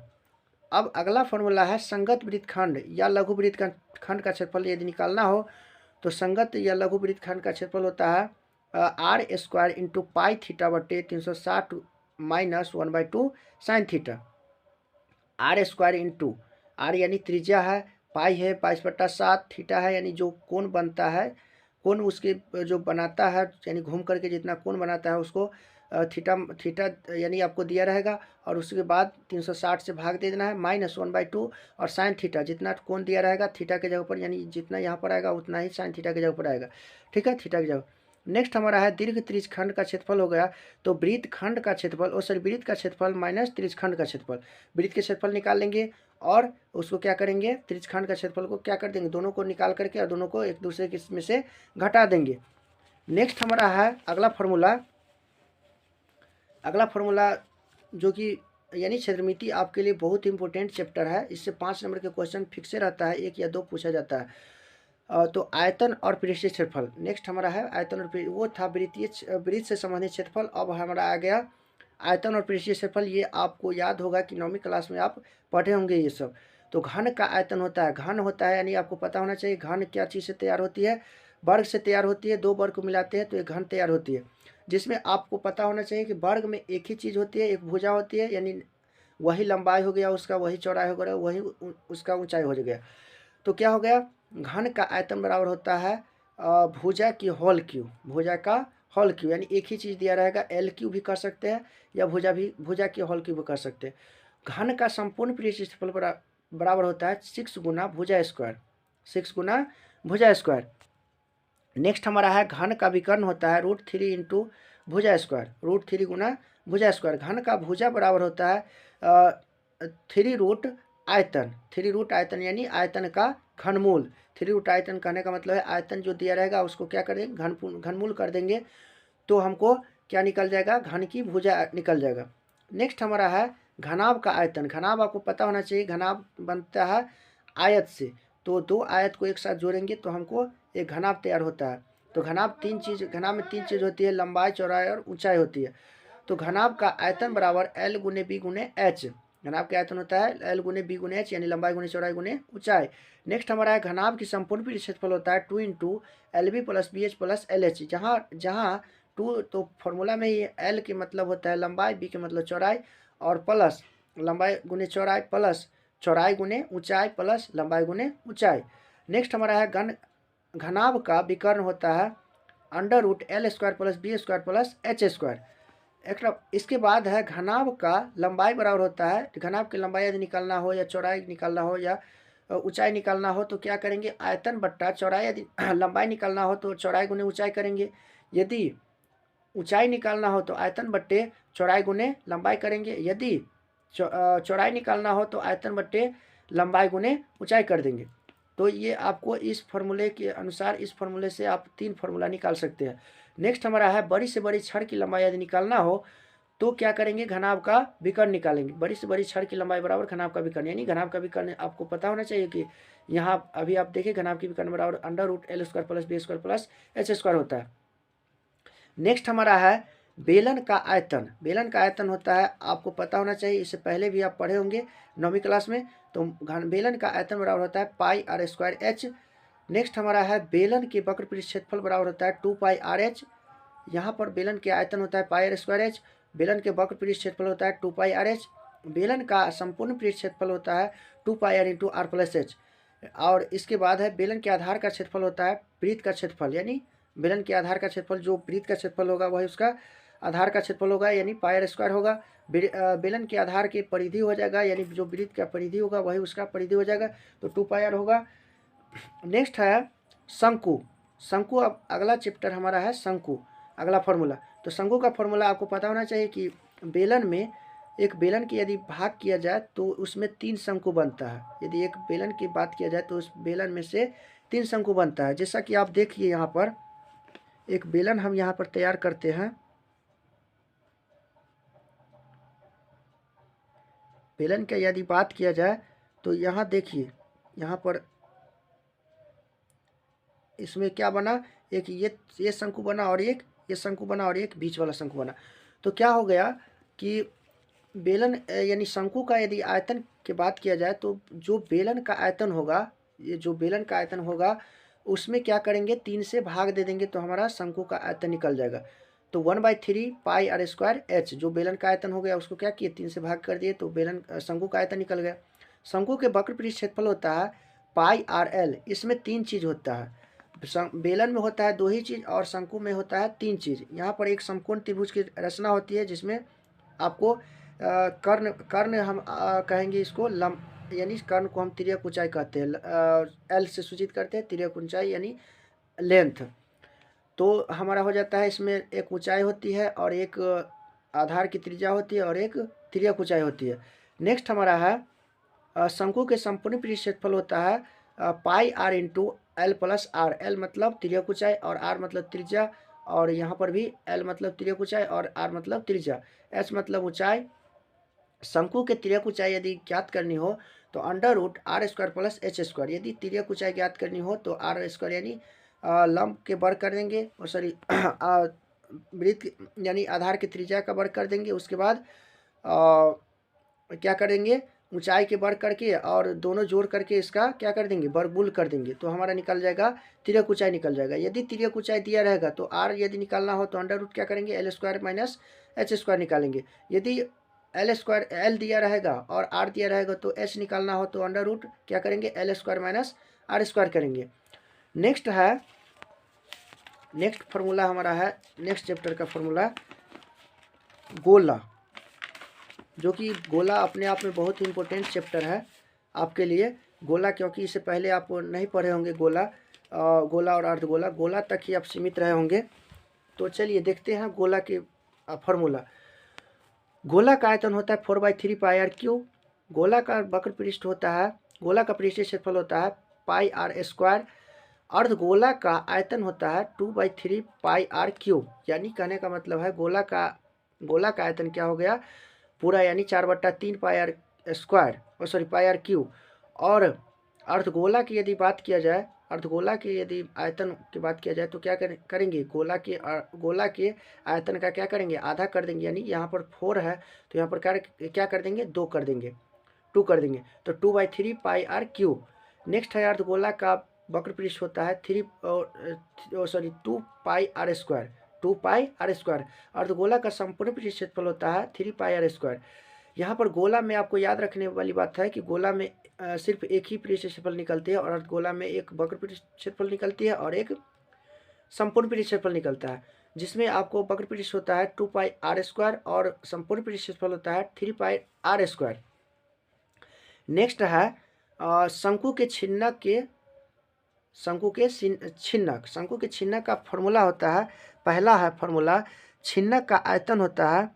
अब अगला फॉर्मूला है संगत वृत्तखंड या लघु वृत्तखंड का क्षेत्रफल यदि निकालना हो तो संगत या लघु वृत्तखंड का क्षेत्रफल होता है r square into pi theta बट्टे 360 minus 1/2 sine theta. R square into r यानी त्रिज्या है, पाई है 22/7, थीटा है यानी जो कोण बनता है, कोण उसके जो बनाता है यानी घूम करके जितना कोण बनाता है उसको थीटा यानी आपको दिया रहेगा, और उसके बाद 360 से भाग दे देना है, माइनस 1/2 और साइन थीटा जितना कोण दिया रहेगा थीटा के जगह पर, यानी जितना यहाँ पर आएगा उतना ही साइन थीटा की जगह पर आएगा। ठीक है, थीटा की जगह। नेक्स्ट हमारा है दीर्घ त्रिज्यखंड का क्षेत्रफल हो गया। तो वृत्तखंड का क्षेत्रफल वृत्त का क्षेत्रफल माइनस त्रिज्यखंड का क्षेत्रफल। वृत्त के क्षेत्रफल निकाल लेंगे और उसको क्या करेंगे, त्रिज्यखंड का क्षेत्रफल को क्या कर देंगे, दोनों को निकाल करके और दोनों को एक दूसरे के में से घटा देंगे। नेक्स्ट हमारा है अगला फॉर्मूला जो कि यानी क्षेत्रमिति आपके लिए बहुत इंपॉर्टेंट चैप्टर है। इससे 5 नंबर के क्वेश्चन फिक्स रहता है, 1 या 2 पूछा जाता है। तो आयतन और पृष्ठीय क्षेत्रफल। नेक्स्ट हमारा है आयतन और वो था वृत्त से संबंधित क्षेत्रफल। अब हमारा आ गया आयतन और पृष्ठीय क्षेत्रफल। ये आपको याद होगा कि 9वीं क्लास में आप पढ़े होंगे ये सब। तो घन का आयतन होता है, घन होता है यानी आपको पता होना चाहिए घन क्या चीज़ से तैयार होती है, वर्ग से तैयार होती है। 2 वर्ग को मिलाते हैं तो एक घन तैयार होती है, जिसमें आपको पता होना चाहिए कि वर्ग में एक ही चीज़ होती है, एक भुजा होती है, यानी वही लंबाई हो गया उसका, वही चौड़ाई हो गया, वही उसका ऊंचाई हो गया। तो क्या हो गया, घन का आयतन बराबर होता है भुजा की होल क्यू। भुजा का होल क्यू यानी एक ही चीज़ दिया रहेगा, एल क्यू भी कर सकते हैं या भुजा की होल क्यू भी कर सकते हैं। घन का संपूर्ण पृष्ठीय क्षेत्रफल बराबर होता है 6 गुना भुजा स्क्वायर, 6 गुना भुजा स्क्वायर। नेक्स्ट हमारा है घन का विकर्ण होता है √3 इंटू भुजा स्क्वायर, √3 गुना भुजा स्क्वायर। घन का भुजा बराबर होता है 3 रूट आयतन, 3 रूट आयतन यानी आयतन का घनमूल। 3 रूट आयतन कहने का मतलब है आयतन जो दिया रहेगा उसको क्या कर देंगे, घनमूल कर देंगे, तो हमको क्या निकल जाएगा, घन की भुजा निकल जाएगा। नेक्स्ट हमारा है घनाभ का आयतन। घनाभ आपको पता होना चाहिए, घनाभ बनता है आयत से, तो दो आयत को एक साथ जोड़ेंगे तो हमको एक घनाभ तैयार होता है। तो घनाभ में तीन चीज़ होती है, लंबाई, चौड़ाई और ऊंचाई होती है। तो घनाभ का आयतन बराबर एल गुने बी गुने एच। घनाभ का आयतन होता है एल गुने बी गुने एच, यानी लंबाई गुने चौड़ाई गुने ऊंचाई। नेक्स्ट हमारा है घनाभ की संपूर्ण पृष्ठ क्षेत्रफल होता है 2 into l b plus b h plus l h. जहाँ जहाँ 2 तो फॉर्मूला में ही एल के मतलब होता है लंबाई, बी के मतलब चौड़ाई, और प्लस लंबाई गुने चौड़ाई प्लस चौड़ाई गुने ऊंचाई प्लस लंबाई गुने ऊंचाई। नेक्स्ट हमारा है घनाभ का विकर्ण होता है √L² प्लस बी² प्लस H²। इसके बाद है घनाभ का लंबाई बराबर होता है, घनाभ की लंबाई यदि निकालना हो या चौड़ाई निकालना हो या ऊंचाई निकालना हो तो क्या करेंगे, आयतन बट्टा चौड़ाई। यदि लंबाई निकालना हो तो चौड़ाई गुने ऊंचाई करेंगे, यदि ऊंचाई निकालना हो तो आयतन बट्टे चौड़ाई गुने लंबाई करेंगे, यदि चौड़ाई निकालना हो तो आयतन बट्टे लंबाई गुने ऊंचाई कर देंगे। तो ये आपको इस फॉर्मूले के अनुसार, इस फॉर्मूले से आप 3 फॉर्मूला निकाल सकते हैं। नेक्स्ट हमारा है बड़ी से बड़ी छड़ की लंबाई यदि निकालना हो तो क्या करेंगे, घनाभ का विकर्ण निकालेंगे। बड़ी से बड़ी छड़ की लंबाई बराबर घनाभ का विकर्ण, यानी घनाभ का विकर्ण आपको पता होना चाहिए कि यहाँ अभी आप देखिए घनाभ की विकर्ण बराबर √L² प्लस बी² प्लस H² होता है। नेक्स्ट हमारा है बेलन का आयतन। बेलन का आयतन होता है, आपको पता होना चाहिए, इससे पहले भी आप पढ़े होंगे 9वीं क्लास में। तो बेलन का आयतन बराबर होता है πr²h। नेक्स्ट हमारा है बेलन के वक्र पृष्ठ क्षेत्रफल बराबर होता है 2πrh। यहाँ पर बेलन के आयतन होता है πr²h, बेलन के वक्र पृष्ठ क्षेत्रफल होता है 2πrh। बेलन का संपूर्ण पृष्ठ क्षेत्रफल होता है 2πr into are plus H. और इसके बाद है बेलन के आधार का क्षेत्रफल होता है वृत्त का क्षेत्रफल, यानी बेलन के आधार का क्षेत्रफल जो वृत्त का क्षेत्रफल होगा वही उसका आधार का क्षेत्रफल होगा, यानी πr² होगा। बेलन के आधार की परिधि हो जाएगा, यानी जो वृत्त का परिधि होगा वही उसका परिधि हो जाएगा, तो 2πr होगा। नेक्स्ट है शंकु। शंकु अब अगला चैप्टर हमारा है शंकु, अगला फॉर्मूला। तो शंकु का फॉर्मूला आपको पता होना चाहिए कि बेलन में, एक बेलन की यदि भाग किया जाए तो उसमें 3 शंकु बनता है। यदि एक बेलन की बात किया जाए तो उस बेलन में से 3 शंकु बनता है। जैसा कि आप देखिए यहाँ पर एक बेलन हम यहाँ पर तैयार करते हैं। बेलन की यदि बात किया जाए तो यहाँ देखिए, यहाँ पर इसमें क्या बना, एक ये शंकु बना और एक ये शंकु बना और एक बीच वाला शंकु बना। तो क्या हो गया कि बेलन यानी शंकु का यदि आयतन की बात किया जाए तो जो बेलन का आयतन होगा, ये जो बेलन का आयतन होगा उसमें क्या करेंगे, 3 से भाग दे देंगे तो हमारा शंकु का आयतन निकल जाएगा। तो 1/3 πr²h जो बेलन का आयतन हो गया उसको क्या किए, 3 से भाग कर दिए तो बेलन शंकु का आयतन निकल गया। शंकु के वक्र पृष्ठ क्षेत्रफल होता है πrl। इसमें 3 चीज़ होता है, बेलन में होता है 2 ही चीज़ और शंकु में होता है 3 चीज़। यहाँ पर एक समकोण त्रिभुज की रचना होती है जिसमें आपको कर्ण हम कहेंगे इसको यानी कर्ण को हम तिर्यक ऊंचाई कहते हैं, एल से सूचित करते हैं, तिर्यक ऊंचाई यानी लेंथ। तो हमारा हो जाता है इसमें एक ऊंचाई होती है और एक आधार की त्रिज्या होती है और एक तिर्यक ऊंचाई होती है। नेक्स्ट हमारा है शंकु के संपूर्ण पृष्ठ क्षेत्रफल होता है πr into l plus r. L मतलब तिर्यक ऊंचाई और आर मतलब त्रिज्या, और यहाँ पर भी एल मतलब तिर्यक ऊंचाई और आर मतलब त्रिज्या, एच मतलब ऊंचाई। शंकु के तिर्यक ऊंचाई यदि ज्ञात करनी हो तो √r² प्लस h²। यदि तिर्यक ऊंचाई ज्ञात करनी हो तो r² यानी लंब के वर्ग कर देंगे, और सॉरी वृत्त यानी आधार की त्रिज्या का वर्ग कर देंगे। उसके बाद क्या करेंगे, ऊंचाई के वर्ग करके और दोनों जोड़ करके इसका क्या कर देंगे, वर्गमूल कर देंगे, तो हमारा निकल जाएगा तिर्यक ऊंचाई निकल जाएगा। यदि तिर्यक ऊंचाई दिया रहेगा तो r यदि निकालना हो तो √ क्या करेंगे, L² माइनस h² निकालेंगे। यदि L दिया रहेगा और r दिया रहेगा तो h निकालना हो तो √ क्या करेंगे, L² माइनस r² करेंगे। नेक्स्ट है, नेक्स्ट फार्मूला हमारा है, नेक्स्ट चैप्टर का फार्मूला गोला, जो कि गोला अपने आप में बहुत ही इम्पोर्टेंट चैप्टर है आपके लिए। गोला क्योंकि इससे पहले आप नहीं पढ़े होंगे गोला, गोला और अर्धगोला, गोला तक ही आप सीमित रहे होंगे। तो चलिए देखते हैं गोला के फार्मूला। गोला का आयतन होता है 4/3 πr3। गोला का वक्र पृष्ठ होता है, गोला का पृष्ठीय क्षेत्रफल होता है पाई आर स्क्वायर। अर्धगोला का आयतन होता है 2/3 पाई आर क्यूब। यानी कहने का मतलब है गोला का आयतन क्या हो गया पूरा, यानी 4/3 pi r square, sorry pi r cube. और अर्धगोला की यदि बात किया जाए, अर्धगोला के यदि आयतन की बात किया जाए तो क्या करेंगे, गोला के आयतन का क्या करेंगे, आधा कर देंगे। यानी यहाँ पर 4 है तो यहाँ पर क्या कर देंगे, 2 कर देंगे, 2 कर देंगे, तो 2/3 पाई आर क्यूब। नेक्स्ट है अर्धगोला का वक्र पृष्ठ होता है 2 pi r square, 2 pi r square. अर्धगोला का संपूर्ण पृष्ठ क्षेत्रफल होता है 3 पाई आर स्क्वायर। यहाँ पर गोला में आपको याद रखने वाली बात है कि गोला में सिर्फ एक ही पृष्ठ क्षेत्रफल निकलती है, और अर्धगोला में एक वक्र पृष्ठ क्षेत्रफल निकलती है और एक संपूर्ण पृष्ठ क्षेत्रफल निकलता है, जिसमें आपको वक्र पृष्ठ होता है 2 पाई आर स्क्वायर और संपूर्ण पृष्ठ क्षेत्रफल होता है 3 पाई आर स्क्वायर। नेक्स्ट है शंकु के छिन्नक का फॉर्मूला होता है, पहला है फॉर्मूला, छिन्नक का आयतन होता है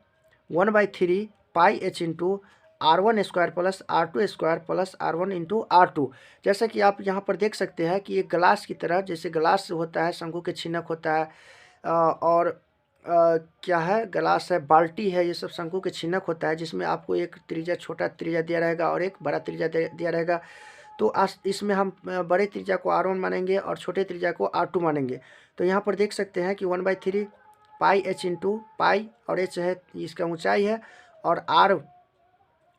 1/3 पाई h into R1 square plus R2 square plus R1 into R2। जैसा कि आप यहाँ पर देख सकते हैं कि एक ग्लास की तरह, जैसे ग्लास होता है शंकु के छिन्नक होता है, और क्या है, ग्लास है, बाल्टी है, ये सब शंकु के छिन्नक होता है, जिसमें आपको एक त्रिज्या, छोटा त्रिज्या दिया रहेगा और एक बड़ा त्रिज्या दिया रहेगा। तो इसमें हम बड़े त्रिज्या को R1 मानेंगे और छोटे त्रिज्या को R2 मानेंगे। तो यहाँ पर देख सकते हैं कि 1/3 पाई h इंटू पाई, और h है इसका ऊंचाई है, और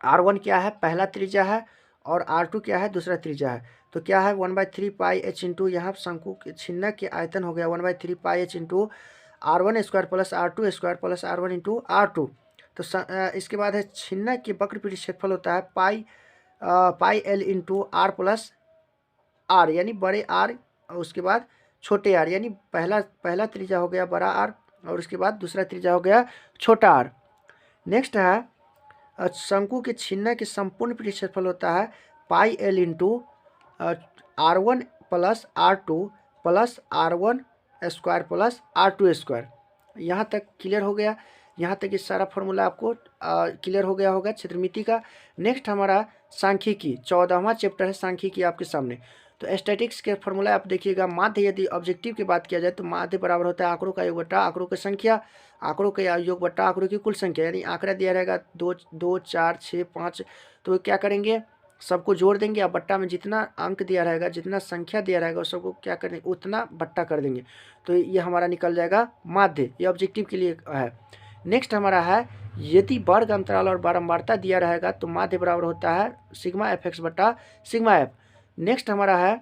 R1 क्या है, पहला त्रिज्या है, और R2 क्या है, दूसरा त्रिज्या है। तो क्या है 1/3 पाई h इंटू, यहाँ शंकु के छिन्नक के आयतन हो गया 1/3 पाई h into R1 square plus R2 square plus R1 into R2। तो इसके बाद है छिन्नक के वक्र पृष्ठ क्षेत्रफल होता है पाई L into R plus R, यानी बड़े R और उसके बाद छोटे R, यानी पहला त्रिज्या हो गया बड़ा R और उसके बाद दूसरा त्रिज्या हो गया छोटा R। नेक्स्ट है शंकु के छिन्नक के संपूर्ण पृष्ठ क्षेत्रफल होता है पाई L into R1 plus R2 plus R1 square plus R2 square. यहाँ तक क्लियर हो गया, यहाँ तक ये सारा फॉर्मूला आपको क्लियर हो गया होगा क्षेत्रमिति का। नेक्स्ट हमारा सांख्यिकी, 14वां चैप्टर है सांख्यिकी आपके सामने। तो स्टैटिक्स के फॉर्मूला आप देखिएगा, माध्य यदि ऑब्जेक्टिव की बात किया जाए तो माध्य बराबर होता है आंकड़ों का योग बट्टा आंकड़ों की संख्या, आंकड़ों का योग बट्टा आंकड़ों की कुल संख्या। यानी आंकड़ा दिया रहेगा 2, 2, 4, 6, 5, तो क्या करेंगे, सबको जोड़ देंगे, और बट्टा में जितना अंक दिया रहेगा, जितना संख्या दिया रहेगा उस सबको क्या करेंगे, उतना बट्टा कर देंगे। तो ये हमारा निकल जाएगा माध्य, ये ऑब्जेक्टिव के लिए है। नेक्स्ट हमारा है यदि वर्ग अंतराल और बारंबारता दिया रहेगा तो माध्य बराबर होता है सिग्मा fx बटा सिग्मा f। नेक्स्ट हमारा है,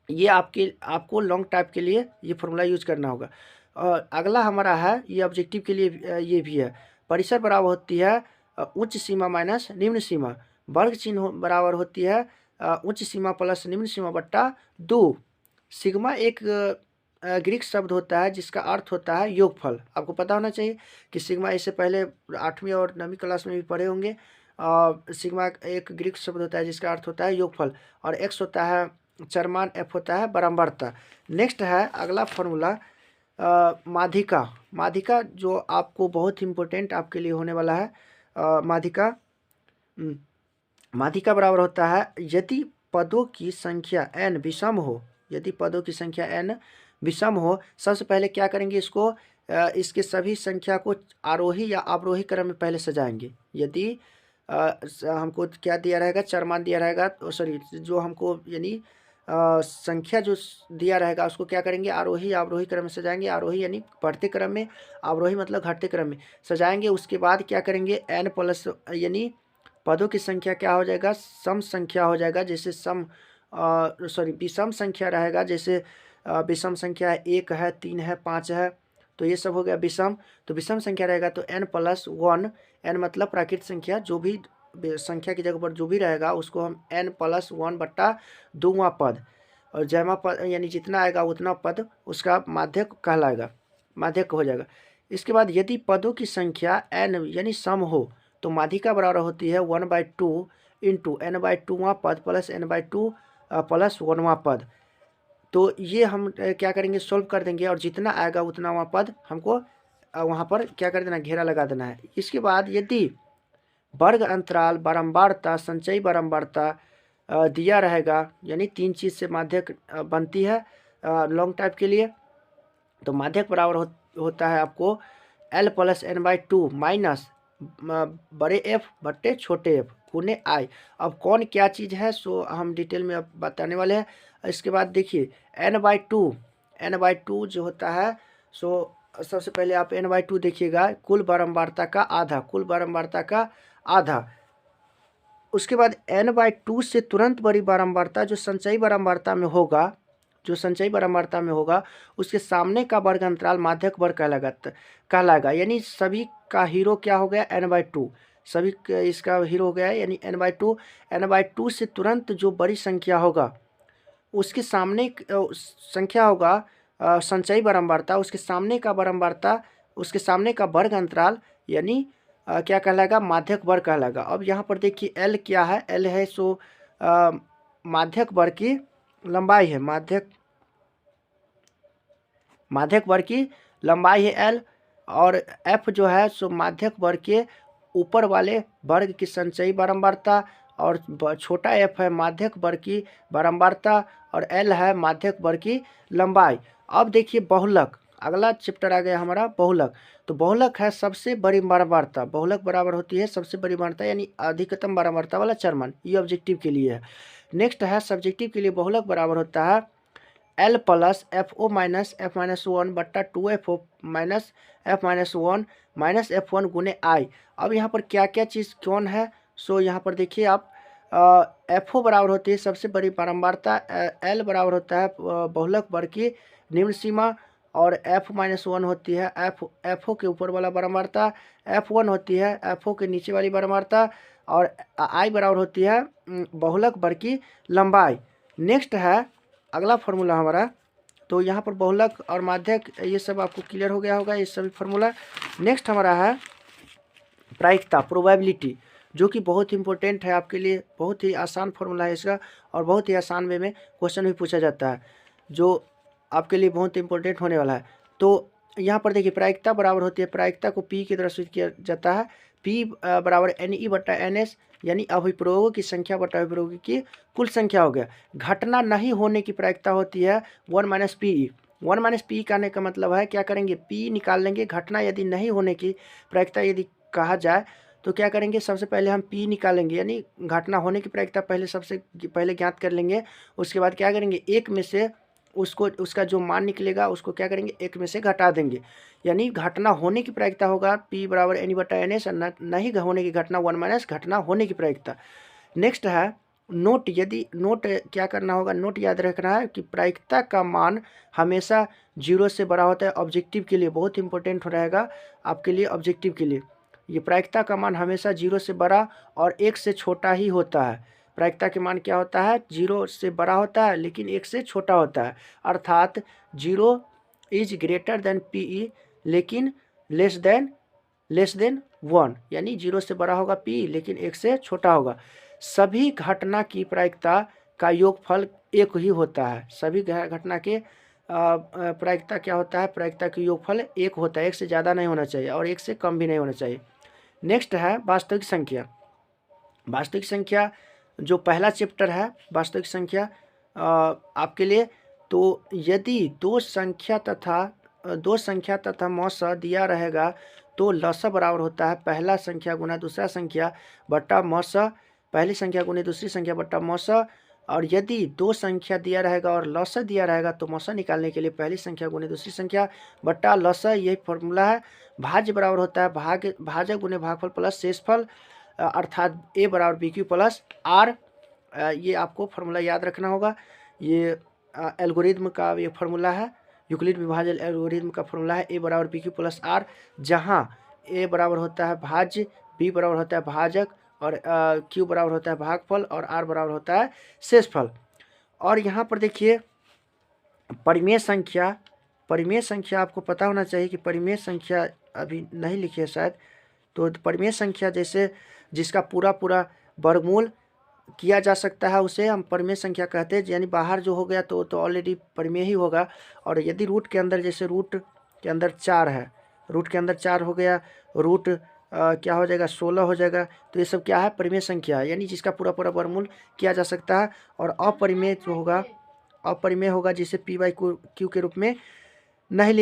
ये आपको लॉन्ग टाइप के लिए ये फॉर्मूला यूज करना होगा। और अगला हमारा है, ये ऑब्जेक्टिव के लिए ये भी है, परिसर बराबर होती है उच्च सीमा माइनस निम्न सीमा, वर्ग चिन्ह बराबर होती है उच्च सीमा प्लस निम्न सीमा बट्टा 2। सिग्मा एक ग्रीक शब्द होता है जिसका अर्थ होता है योगफल। आपको पता होना चाहिए कि सिग्मा, इससे पहले 8वीं और 9वीं क्लास में भी पढ़े होंगे। सिग्मा एक ग्रीक शब्द होता है जिसका अर्थ होता है योगफल, और एक्स होता है चरमान, एफ होता है बारंबारता। नेक्स्ट है अगला फॉर्मूला माध्यिका जो आपको बहुत इंपॉर्टेंट आपके लिए होने वाला है। माध्यिका बराबर होता है यदि पदों की संख्या n विषम हो, यदि पदों की संख्या n विषम हो, सबसे पहले क्या करेंगे, इसके सभी संख्या को आरोही या अवरोही क्रम में पहले सजाएंगे। यदि हमको क्या दिया रहेगा, चरमान दिया रहेगा, सॉरी जो हमको यानी संख्या जो दिया रहेगा उसको क्या करेंगे, आरोही या अवरोही क्रम में सजाएंगे। आरोही यानी बढ़ते क्रम में, अवरोही मतलब घटते क्रम में सजाएंगे। उसके बाद क्या करेंगे, n प्लस, यानी पदों की संख्या क्या हो जाएगा, सम संख्या हो जाएगा। जैसे विषम संख्या रहेगा, जैसे विषम संख्या 1 है, 3 है, 5 है, तो ये सब हो गया विषम। तो विषम संख्या रहेगा तो n+1, n मतलब प्राकृतिक संख्या, जो भी संख्या की जगह पर जो भी रहेगा उसको हम n+1 बट्टा 2वां पद, और जमा पद यानी जितना आएगा उतना पद उसका माध्यक कहलाएगा, माध्यक हो जाएगा। इसके बाद यदि पदों की संख्या n यानी सम हो तो माध्यिका बराबर होती है 1/2 इंटू n/2वां पद प्लस n/2 प्लस 1वां पद। तो ये हम क्या करेंगे, सोल्व कर देंगे, और जितना आएगा उतना वहाँ पद हमको वहाँ पर क्या कर देना, घेरा लगा देना है। इसके बाद यदि वर्ग अंतराल बारंबारता संचयी बारंबारता दिया रहेगा, यानी 3 चीज़ से माध्यक बनती है लॉन्ग टाइप के लिए। तो माध्यक बराबर होता है आपको L + n/2 माइनस बड़े एफ बट्टे छोटे एफ गुने आई। अब कौन क्या चीज़ है सो हम डिटेल में अब बताने वाले हैं। इसके बाद देखिए n/2 जो होता है सो सबसे पहले आप n/2 देखिएगा, कुल बारंबारता का आधा, कुल बारंबारता का आधा। उसके बाद n/2 से तुरंत बड़ी बारंबारता जो संचयी बारंबारता में होगा, जो संचयी बारंबारता में होगा उसके सामने का वर्ग अंतराल माध्यक वर्ग कहलाएगा। यानी सभी का हीरो क्या हो गया n/2, सभी इसका हीरो हो गया है यानी n/2 से तुरंत जो बड़ी संख्या होगा उसके सामने संख्या होगा संचयी बारंबारता, उसके सामने का बारंबारता, उसके सामने का वर्ग अंतराल यानी क्या कहलाएगा, माध्यक वर्ग कहलाएगा। अब यहाँ पर देखिए L क्या है, L है सो माध्यक वर्ग की लंबाई है, माध्यक वर्ग की लंबाई है L, और F जो है सो माध्यक वर्ग के ऊपर वाले वर्ग की संचयी बारंबारता, और छोटा f है माध्यक वर्ग की बारंबारता, और L है माध्यक वर्ग की लंबाई। अब देखिए बहुलक, अगला चैप्टर आ गया हमारा बहुलक। तो बहुलक है सबसे बड़ी बारंबारता, बहुलक बराबर होती है सबसे बड़ी बारंबारता यानी अधिकतम बारंबारता वाला चरमान। ये ऑब्जेक्टिव के लिए है। नेक्स्ट है सब्जेक्टिव के लिए बहुलक बराबर होता है L + FO - F-1 बट्टा 2FO - F-1 माइनस F1 गुने I। अब यहाँ पर क्या क्या चीज़ कौन है सो यहाँ पर देखिए आप FO बराबर होती है सबसे बड़ी बारंबारता, L बराबर होता है बहुलक वर्ग की निम्न सीमा, और F-1 होती है FO के ऊपर वाला बारंबारता, F1 होती है FO के नीचे वाली बारंबारता, और I बराबर होती है बहुलक वर्ग की लंबाई। नेक्स्ट है अगला फार्मूला हमारा। तो यहाँ पर बहुलक और माध्यक ये सब आपको क्लियर हो गया होगा, ये सभी फार्मूला। नेक्स्ट हमारा है प्रायिकता, प्रोबेबिलिटी, जो कि बहुत इंपॉर्टेंट है आपके लिए, बहुत ही आसान फार्मूला है इसका, और बहुत ही आसान वे में क्वेश्चन भी पूछा जाता है, जो आपके लिए बहुत इंपॉर्टेंट होने वाला है। तो यहाँ पर देखिए प्रायिकता बराबर होती है, प्रायिकता को P की तरह सूचित किया जाता है, P बराबर NE बट्टा NS, यानी अभिप्रयोगों की संख्या बटा अभिप्रयोगों की कुल संख्या हो गया। घटना नहीं होने की प्रायिकता होती है 1 - PE। 1 - PE कहने का मतलब है क्या करेंगे, P निकाल लेंगे। घटना यदि नहीं होने की प्रायिकता यदि कहा जाए तो क्या करेंगे, सबसे पहले हम P निकालेंगे, यानी घटना होने की प्रायिकता पहले सबसे पहले ज्ञात कर लेंगे। उसके बाद क्या करेंगे, एक में से उसका जो मान निकलेगा उसको क्या करेंगे, एक में से घटा देंगे। यानी घटना होने की प्रायिकता होगा P बराबर NE बटा NS, और नहीं होने की घटना 1 - घटना होने की प्रायिकता। नेक्स्ट है नोट। यदि नोट क्या करना होगा, नोट याद रखना है कि प्रायिकता का मान हमेशा 0 से बड़ा होता है। ऑब्जेक्टिव के लिए बहुत इंपॉर्टेंट रहेगा आपके लिए, ऑब्जेक्टिव के लिए ये प्रायिकता का मान हमेशा 0 से बड़ा और 1 से छोटा ही होता है। प्रायिकता के मान क्या होता है, 0 से बड़ा होता है लेकिन 1 से छोटा होता है। अर्थात 0 इज ग्रेटर देन PE लेकिन लेस देन 1, यानी 0 से बड़ा होगा PE लेकिन 1 से छोटा होगा। सभी घटना की प्रायिकता का योगफल 1 ही होता है। सभी घटना के प्रायिकता क्या होता है, प्रायिकता का योगफल 1 होता है, 1 से ज़्यादा नहीं होना चाहिए और 1 से कम भी नहीं होना चाहिए। नेक्स्ट है वास्तविक संख्या। वास्तविक संख्या जो पहला चैप्टर है वास्तविक संख्या आपके लिए। तो यदि दो संख्या तथा मौसा दिया रहेगा तो लसा बराबर होता है पहला संख्या गुना दूसरा संख्या बट्टा मौसा, पहली संख्या गुना दूसरी संख्या बट्टा मौसा। और यदि दो संख्या दिया रहेगा और लसा दिया रहेगा तो मौसा निकालने के लिए पहली संख्या गुना दूसरी संख्या बट्टा लसा, यही फॉर्मूला है। भाज्य बराबर होता है भाजक गुने भागफल प्लस शेषफल, अर्थात A बराबर BQ प्लस R। ये आपको फार्मूला याद रखना होगा। ये एल्गोरिथम का ये फार्मूला है, यूक्लिड विभाजन एल्गोरिथम का फार्मूला है। A बराबर BQ प्लस R, जहाँ A बराबर होता है भाज्य, B बराबर होता है भाजक, और Q बराबर होता है भागफल, और R बराबर होता है शेषफल। और यहाँ पर देखिए परिमेय संख्या आपको पता होना चाहिए कि परिमेय संख्या अभी नहीं लिखी है शायद। तो परिमेय संख्या जैसे जिसका पूरा वर्गमूल किया जा सकता है उसे हम परिमेय संख्या कहते हैं। यानी बाहर जो हो गया तो ऑलरेडी परिमेय ही होगा। और यदि रूट के अंदर, जैसे रूट के अंदर 4 है, रूट के अंदर 4 हो गया, रूट क्या हो जाएगा 16 हो जाएगा। तो ये सब क्या है परिमेय संख्या है, यानी जिसका पूरा पूरा वर्गमूल किया जा सकता है। और अपरिमेय जो होगा, अपरिमेय होगा जिसे पी बाई क्यू के रूप में नहीं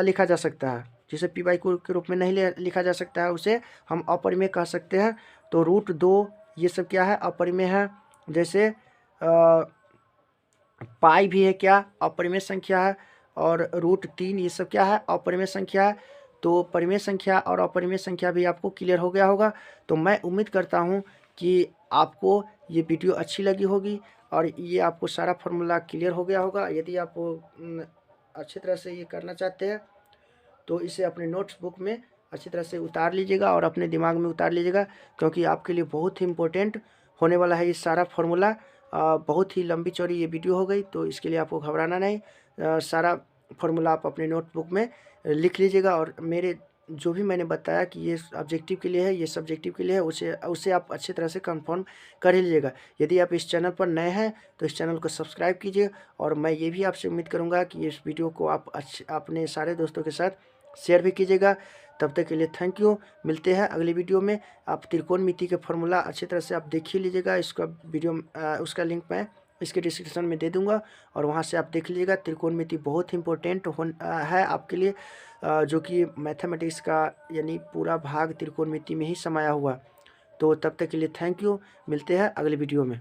लिखा जा सकता है, जिसे पी बाई क्यू के रूप में नहीं लिखा जा सकता है उसे हम अपरिमेय कह सकते हैं। तो √2 ये सब क्या है अपरिमेय है। जैसे पाई भी है क्या अपरिमेय संख्या है, और √3 ये सब क्या है अपरिमेय संख्या है। तो परिमेय संख्या और अपरिमेय संख्या भी आपको क्लियर हो गया होगा। तो मैं उम्मीद करता हूँ कि आपको ये वीडियो अच्छी लगी होगी और ये आपको सारा फॉर्मूला क्लियर हो गया होगा। यदि आप अच्छी तरह से ये करना चाहते हैं तो इसे अपने नोट्स बुक में अच्छी तरह से उतार लीजिएगा और अपने दिमाग में उतार लीजिएगा, क्योंकि आपके लिए बहुत ही इम्पोर्टेंट होने वाला है ये सारा फॉर्मूला। बहुत ही लंबी चौड़ी ये वीडियो हो गई, तो इसके लिए आपको घबराना नहीं। सारा फॉर्मूला आप अपने नोटबुक में लिख लीजिएगा, और मेरे जो भी मैंने बताया कि ये ऑब्जेक्टिव के लिए है, ये सब्जेक्टिव के लिए है, उसे आप अच्छी तरह से कंफर्म कर ही लीजिएगा। यदि आप इस चैनल पर नए हैं तो इस चैनल को सब्सक्राइब कीजिए, और मैं ये भी आपसे उम्मीद करूँगा कि इस वीडियो को आप अपने सारे दोस्तों के साथ शेयर भी कीजिएगा। तब तक के लिए थैंक यू। मिलते हैं अगली वीडियो में। आप त्रिकोणमिति के फॉर्मूला अच्छी तरह से आप देख ही लीजिएगा। इसका वीडियो उसका लिंक मैं इसके डिस्क्रिप्शन में दे दूंगा, और वहां से आप देख लीजिएगा। त्रिकोणमिति बहुत ही इंपॉर्टेंट है आपके लिए, जो कि मैथमेटिक्स का यानी पूरा भाग त्रिकोणमिति में ही समाया हुआ। तो तब तक के लिए थैंक यू। मिलते हैं अगले वीडियो में।